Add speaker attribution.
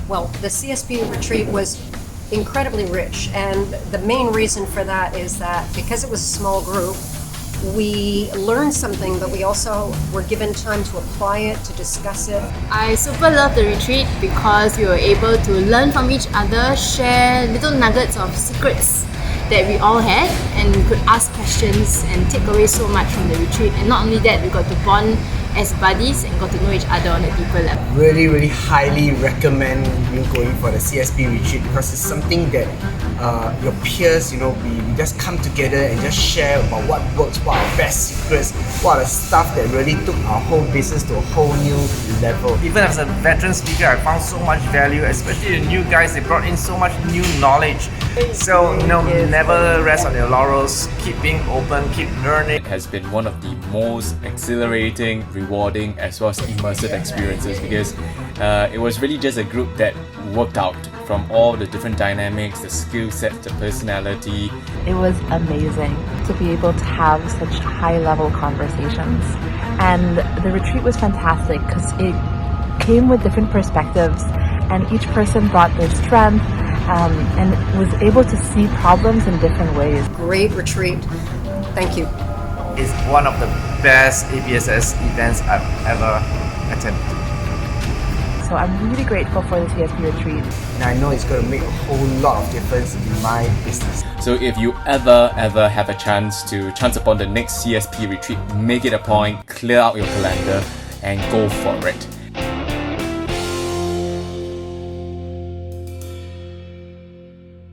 Speaker 1: Well, the CSP retreat was incredibly rich, and the main reason for that is that because it was a small group, we learned something, but we also were given time to apply it, to discuss it.
Speaker 2: I super love the retreat because we were able to learn from each other, share little nuggets of secrets that we all had, and we could ask questions and take away so much from the retreat. And not only that, we got to bond as buddies and got to know each other on a deeper level.
Speaker 3: Really highly recommend you going for the CSP retreat because it's something that your peers, we just come together and just share about what works, what are our best secrets, what are the stuff that really took our whole business to a whole new level.
Speaker 4: Even as a veteran speaker, I found so much value, especially the new guys. They brought in so much new knowledge. So, never rest on your laurels. Keep being open, keep learning.
Speaker 5: It has been one of the most exhilarating, rewarding, as well as immersive experiences because it was really just a group that worked out from all the different dynamics, the skill sets, the personality.
Speaker 6: It was amazing to be able to have such high-level conversations. And the retreat was fantastic because it came with different perspectives and each person brought their strength and was able to see problems in different ways.
Speaker 1: Great retreat. Thank you.
Speaker 4: It's one of the best ABSS events I've ever attended.
Speaker 6: So I'm really grateful for the CSP retreat.
Speaker 3: And I know it's going to make a whole lot of difference in my business.
Speaker 5: So if you ever have a chance upon the next CSP retreat, make it a point, clear out your calendar and go for it.